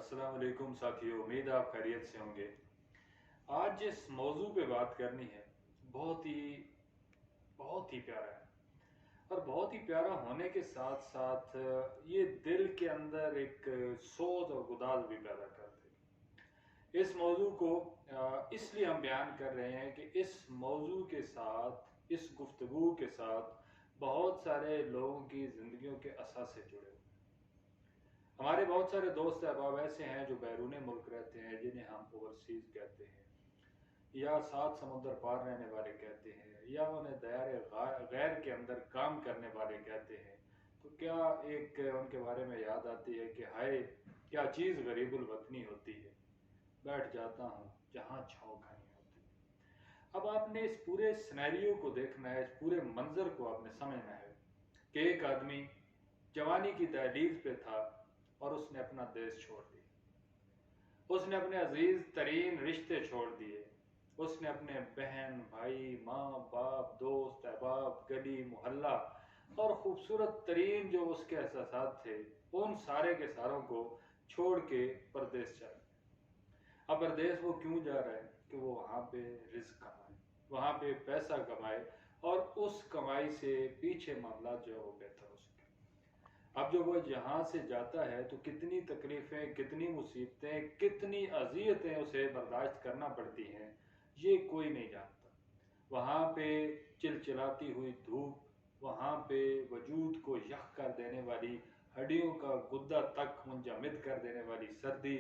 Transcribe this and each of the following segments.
अस्सलाम वालेकुम साथियों, उम्मीद आप खैरियत से होंगे। आज जिस मौजू पे बात करनी है बहुत ही प्यारा है और बहुत ही प्यारा होने के साथ साथ ये दिल के अंदर एक सोच और गुदाज भी पैदा करते हैं। इस मौजू को इसलिए हम बयान कर रहे हैं कि इस मौजू के साथ, इस गुफ्तगू के साथ बहुत सारे लोगों की ज़िंदगियों के असासे जुड़े हुए हैं। हमारे बहुत सारे दोस्त अहबाब ऐसे हैं जो बैरून मुल्क रहते हैं, जिन्हें हम ओवरसीज़ कहते हैं या सात समुंदर पार रहने वाले कहते हैं या उन्हें दायरे गैर के अंदर काम करने वाले कहते हैं। तो क्या एक उनके बारे में याद आती है कि हाय क्या चीज़ गरीबुल वतनी होती है, बैठ जाता हूँ जहाँ छाँव खानी होती है। अब आपने इस पूरे सिनेरियो को देखना है, इस पूरे मंजर को आपने समझना है कि एक आदमी जवानी की दहलीज पे था और उसने अपना देश छोड़ दिया, उसने अपने अजीज तरीन रिश्ते छोड़ दिए, उसने अपने बहन भाई माँ बाप दोस्त अहबाब गली मोहल्ला और खूबसूरत तरीन जो उसके एहसासात थे उन सारे के सारों को छोड़ के परदेश चला गया। अब परदेश वो क्यों जा रहा है कि वो वहाँ पे रिस्क कमाए, वहाँ पे पैसा कमाए और उस कमाई से पीछे मामला जो है वो बेहतर हो सके। अब जो वो यहाँ से जाता है तो कितनी तकलीफ़ें, कितनी मुसीबतें, कितनी अज़ियतें उसे बर्दाश्त करना पड़ती हैं, ये कोई नहीं जानता। वहाँ पे चिलचिलाती हुई धूप, वहाँ पे वजूद को यख कर देने वाली, हड्डियों का गुद्दा तक मुंजमद कर देने वाली सर्दी,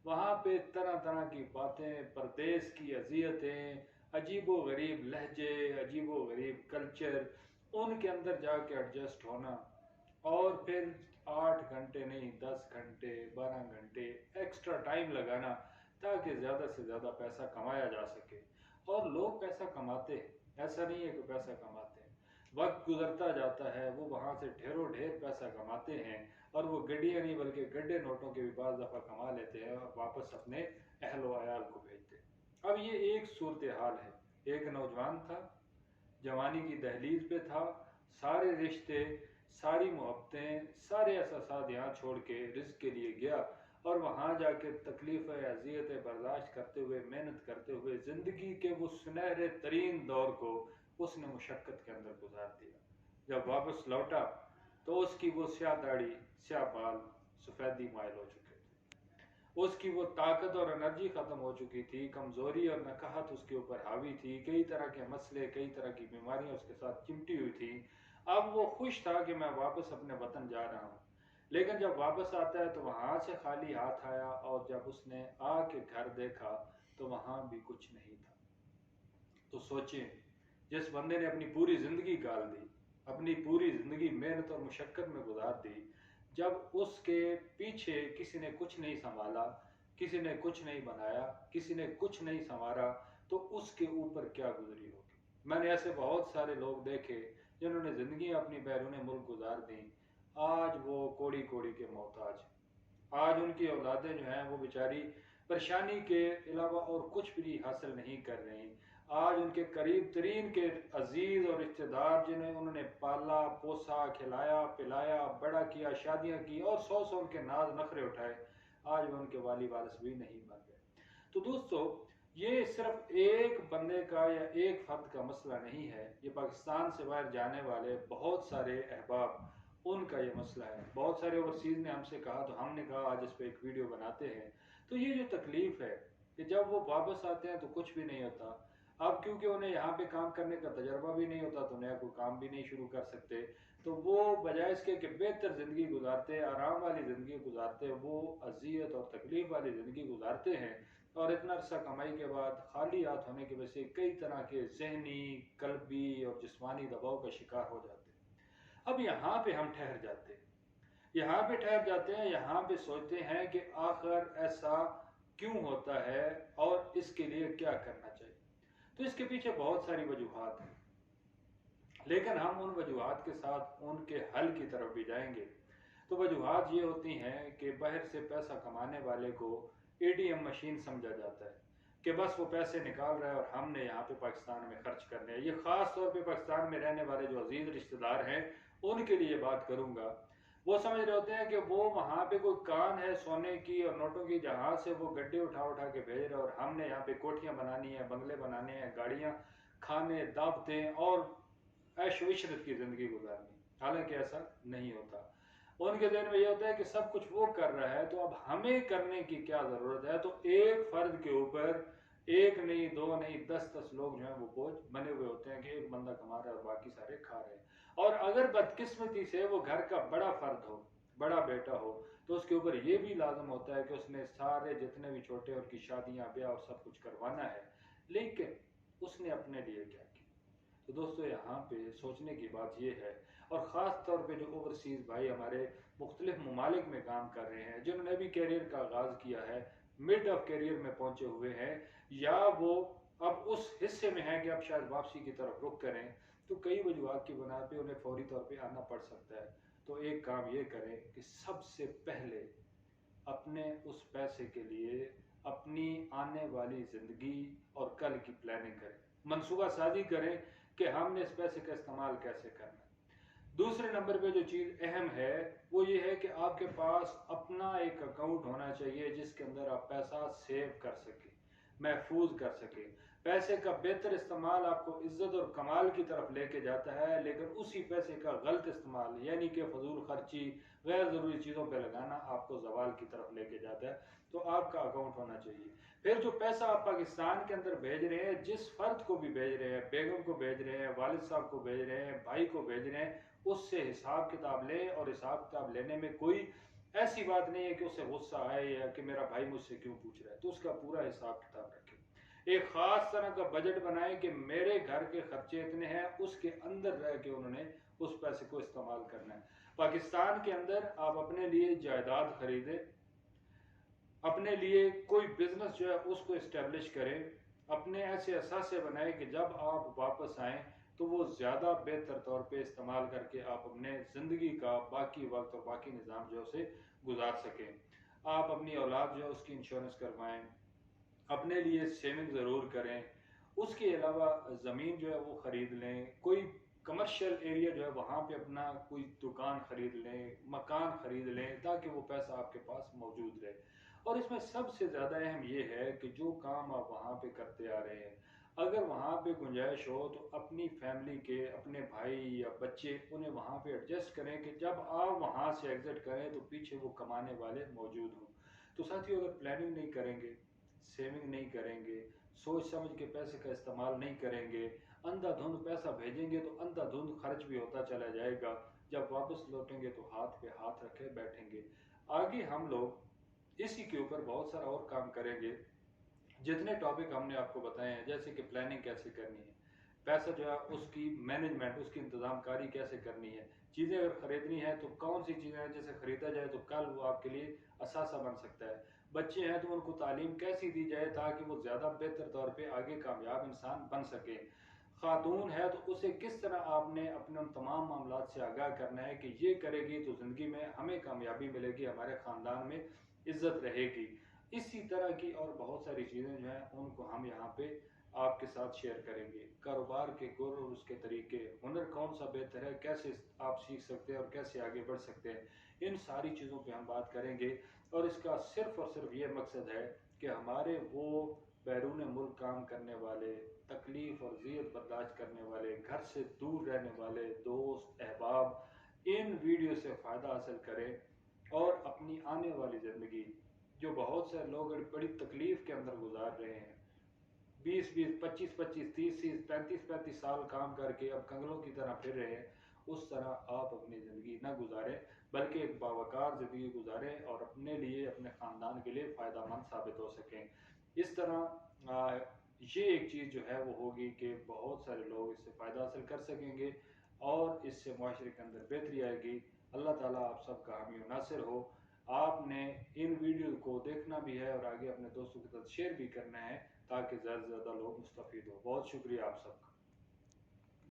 वहाँ पे तरह तरह की बातें, परदेश की अज़ियतें, अजीबो गरीब लहजे, अजीबो गरीब कल्चर, उनके अंदर जाके एडजस्ट होना और फिर 8 घंटे नहीं 10 घंटे 12 घंटे एक्स्ट्रा टाइम लगाना ताकि ज़्यादा से ज़्यादा पैसा कमाया जा सके। और लोग पैसा कमाते हैं, ऐसा नहीं है कि पैसा कमाते हैं, वक्त गुजरता जाता है, वो वहाँ से ढेरों ढेर पैसा कमाते हैं और वो गड्डियाँ नहीं बल्कि गड्ढे नोटों के भी बाज़ दफ़ा कमा लेते हैं और वापस अपने अहलो अयाल को भेजते हैं। अब ये एक सूरत हाल है। एक नौजवान था, जवानी की दहलीज पे था, सारे रिश्ते, सारी मोहब्बतें, सारे एहसास यहाँ छोड़ के रिस्क के लिए गया और वहाँ जाके तकलीफ़ें अज़ियतें बर्दाश्त करते हुए, मेहनत करते हुए ज़िंदगी के वो सुनहरे तरीन दौर को उसने मुशक्क़त के अंदर गुजार दिया। जब वापस लौटा तो उसकी वो स्याह दाढ़ी, स्याह बाल सफ़ेदी माइल हो चुके थे, उसकी वो ताकत और एनर्जी ख़त्म हो चुकी थी, कमज़ोरी और नकाहत उसके ऊपर हावी थी, कई तरह के मसले, कई तरह की बीमारियाँ उसके साथ चिमटी हुई थी। अब वो खुश था कि मैं वापस अपने वतन जा रहा हूँ, लेकिन जब वापस आता है तो वहाँ से खाली हाथ आया और जब उसने आके घर देखा तो वहाँ भी कुछ नहीं था। तो सोचें, जिस बंदे ने अपनी पूरी ज़िंदगी गाल दी, अपनी पूरी ज़िंदगी मेहनत और मुशक्क़त में गुजार दी, जब उसके पीछे किसी ने कुछ नहीं संभाला, किसी ने कुछ नहीं बनाया, किसी ने कुछ नहीं संवारा, तो उसके ऊपर क्या गुजरी होगी। मैंने ऐसे बहुत सारे लोग देखे जिन्होंने ज़िंदगी अपनी बैरून मुल्क गुजार दी, आज वो कोड़ी कोड़ी के मोहताज, आज उनकी औलादें जो हैं वो बेचारी परेशानी के अलावा और कुछ भी हासिल नहीं कर रही। आज उनके करीब तरीन के अजीज़ और रिश्तेदार जिन्हें उन्होंने पाला पोसा खिलाया पिलाया बड़ा किया, शादियाँ की और सौ सौ उनके नाज नखरे उठाए, आज वो उनके वाली वारिस भी नहीं बन गए। तो दोस्तों, ये सिर्फ एक बंदे का या एक फर्द का मसला नहीं है, ये पाकिस्तान से बाहर जाने वाले बहुत सारे अहबाब, उनका ये मसला है। बहुत सारे ओवरसीज़ ने हमसे कहा तो हमने कहा आज इस पर एक वीडियो बनाते हैं। तो ये जो तकलीफ़ है कि जब वो वापस आते हैं तो कुछ भी नहीं होता। अब क्योंकि उन्हें यहाँ पे काम करने का तजर्बा भी नहीं होता तो नया कोई काम भी नहीं शुरू कर सकते, तो वो बजाय इसके कि बेहतर ज़िंदगी गुजारते, आराम वाली ज़िंदगी गुजारते, वो अजियत और तकलीफ़ वाली ज़िंदगी गुजारते हैं और इतना अरसा कमाई के बाद खाली हाथ होने की वजह से कई तरह के जहनी, कल्बी और जिस्मानी दबाव का शिकार हो जाते हैं। अब यहाँ पे हम ठहर जाते हैं, यहाँ पे ठहर जाते हैं, यहाँ पे सोचते हैं कि आखिर ऐसा क्यों होता है और इसके लिए क्या करना चाहिए। तो इसके पीछे बहुत सारी वजूहात हैं, लेकिन हम उन वजूहात के साथ उनके हल की तरफ भी जाएंगे। तो वजूहात ये होती हैं कि बाहर से पैसा कमाने वाले को एटीएम मशीन समझा जाता है कि बस वो पैसे निकाल रहा है और हमने यहाँ पे पाकिस्तान में खर्च करने हैं। ये ख़ास तौर पे पाकिस्तान में रहने वाले जो अजीज़ रिश्तेदार हैं उनके लिए बात करूँगा। वो समझ रहे होते हैं कि वो वहाँ पे कोई कान है सोने की और नोटों की, जहाँ से वो गड्ढे उठा उठा के भेज रहे हैं, और हमने यहाँ पे कोठियाँ बनानी है, बंगले बनाने हैं, गाड़ियाँ, खाने, दावतें और ऐशो इशरत की ज़िंदगी गुजारनी। हालांकि ऐसा नहीं होता। उनके दिल में ये होता है कि सब कुछ वो कर रहा है, तो अब हमें करने की क्या ज़रूरत है। तो एक फ़र्द के ऊपर एक नहीं, दो नहीं, 10-10 लोग जो हैं वो बोझ बने हुए होते हैं कि एक बंदा कमा रहा है और बाकी सारे खा रहे हैं। और अगर बदकिस्मती से वो घर का बड़ा फर्द हो, बड़ा बेटा हो, तो उसके ऊपर ये भी लाजम होता है कि उसने सारे जितने भी छोटे उनकी शादियां, ब्याह और सब कुछ करवाना है, लेकिन उसने अपने लिए क्या किया। तो दोस्तों यहाँ पे सोचने की बात ये है, और ख़ास तौर पे जो ओवरसीज़ भाई हमारे मुख्तलिफ ममालिक में काम कर रहे हैं, जिन्होंने भी कैरियर का आगाज़ किया है, मिड ऑफ कैरियर में पहुंचे हुए हैं, या वो अब उस हिस्से में हैं कि अब शायद वापसी की तरफ रुख करें, तो कई वजूहत की बुनियाद पे उन्हें फौरी तौर पे आना पड़ सकता है। तो एक काम ये करें कि सबसे पहले अपने उस पैसे के लिए अपनी आने वाली ज़िंदगी और कल की प्लानिंग करें, मनसूबा साजी करें कि हमने इस पैसे का इस्तेमाल कैसे करना है। दूसरे नंबर पे जो चीज़ अहम है वो ये है कि आपके पास अपना एक अकाउंट होना चाहिए जिसके अंदर आप पैसा सेव कर सकें, महफूज कर सकें। पैसे का बेहतर इस्तेमाल आपको इज्जत और कमाल की तरफ लेके जाता है, लेकिन उसी पैसे का गलत इस्तेमाल यानी कि फजूल खर्ची, गैर ज़रूरी चीज़ों पर लगाना आपको जवाल की तरफ लेके जाता है। तो आपका अकाउंट होना चाहिए। फिर जो पैसा आप पाकिस्तान के अंदर भेज रहे हैं, जिस फर्द को भी भेज रहे हैं, बेगम को भेज रहे हैं, वालिद साहब को भेज रहे हैं, भाई को भेज रहे हैं, उससे हिसाब किताब लें। और हिसाब किताब लेने में कोई ऐसी बात नहीं है कि उसे गुस्सा आए या कि मेरा भाई मुझसे क्यों पूछ रहा है, तो उसका पूरा हिसाब किताब रखें। एक खास तरह का बजट बनाएं कि मेरे घर के खर्चे इतने हैं, उसके अंदर रह के उन्होंने उस पैसे को इस्तेमाल करना है। पाकिस्तान के अंदर आप अपने लिए जायदाद खरीदें, अपने लिए कोई बिजनेस जो है उसको इस्टेब्लिश करें, अपने ऐसे असासे बनाएं कि जब आप वापस आएँ तो वो ज़्यादा बेहतर तौर पे इस्तेमाल करके आप अपने ज़िंदगी का बाकी वक्त और बाकी निज़ाम जो है उसे गुजार सकें। आप अपनी औलाद जो है उसकी इंश्योरेंस करवाएं, अपने लिए सेविंग ज़रूर करें। उसके अलावा ज़मीन जो है वो ख़रीद लें, कोई कमर्शियल एरिया जो है वहाँ पे अपना कोई दुकान ख़रीद लें, मकान ख़रीद लें, ताकि वो पैसा आपके पास मौजूद रहे। और इसमें सबसे ज़्यादा अहम ये है कि जो काम आप वहाँ पे करते आ रहे हैं, अगर वहाँ पे गुंजाइश हो तो अपनी फैमिली के, अपने भाई या बच्चे, उन्हें वहाँ पे एडजस्ट करें कि जब आप वहाँ से एग्ज़िट करें तो पीछे वो कमाने वाले मौजूद हों। तो साथियों, अगर प्लानिंग नहीं करेंगे, सेविंग नहीं करेंगे, सोच समझ के पैसे का इस्तेमाल नहीं करेंगे, अंधाधुंध पैसा भेजेंगे तो अंधाधुंध खर्च भी होता चला जाएगा। जब वापस लौटेंगे तो हाथ पे हाथ रखे बैठेंगे। आगे हम लोग इसी के ऊपर बहुत सारा और काम करेंगे। जितने टॉपिक हमने आपको बताए हैं, जैसे कि प्लानिंग कैसे करनी है, पैसा जो है उसकी मैनेजमेंट, उसकी इंतजाम कारी कैसे करनी है, चीज़ें अगर ख़रीदनी है तो कौन सी चीज़ें हैं जैसे ख़रीदा जाए तो कल वो आपके लिए असासा बन सकता है। बच्चे हैं तो उनको तालीम कैसी दी जाए ताकि वो ज़्यादा बेहतर तौर पे आगे कामयाब इंसान बन सके। खातून है तो उसे किस तरह आपने अपने उन तमाम मामलात से आगाह करना है कि ये करेगी तो ज़िंदगी में हमें कामयाबी मिलेगी, हमारे ख़ानदान में इज़्ज़त रहेगी। इसी तरह की और बहुत सारी चीज़ें जो हैं उनको हम यहाँ पे आपके साथ शेयर करेंगे। कारोबार के गुर और उसके तरीके, हुनर कौन सा बेहतर है, कैसे आप सीख सकते हैं और कैसे आगे बढ़ सकते हैं, इन सारी चीज़ों पे हम बात करेंगे। और इसका सिर्फ और सिर्फ ये मकसद है कि हमारे वो बैरून मुल्क काम करने वाले, तकलीफ़ और ज़ियत बर्दाश्त करने वाले, घर से दूर रहने वाले दोस्त अहबाब इन वीडियो से फ़ायदा हासिल करें और अपनी आने वाली ज़िंदगी, जो बहुत से लोग बड़ी तकलीफ़ के अंदर गुजार रहे हैं, 20-20, 25-25, 30-30, 35-35 साल काम करके अब कंगलों की तरह फिर रहे हैं, उस तरह आप अपनी ज़िंदगी न गुजारें, बल्कि एक बावकार ज़िंदगी गुजारें और अपने लिए, अपने ख़ानदान के लिए फ़ायदेमंद साबित हो सकें। इस तरह ये एक चीज़ जो है वो होगी कि बहुत सारे लोग इससे फ़ायदा हासिल कर सकेंगे और इससे मुआशरे के अंदर बेहतरी आएगी। अल्लाह ताला आप सबका हामी व नासिर हो। आपने इन वीडियो को देखना भी है और आगे अपने दोस्तों के साथ शेयर भी करना है ताकि ज़्यादा से ज़्यादा लोग मुस्तफ़ीद हो। बहुत शुक्रिया आप सबका।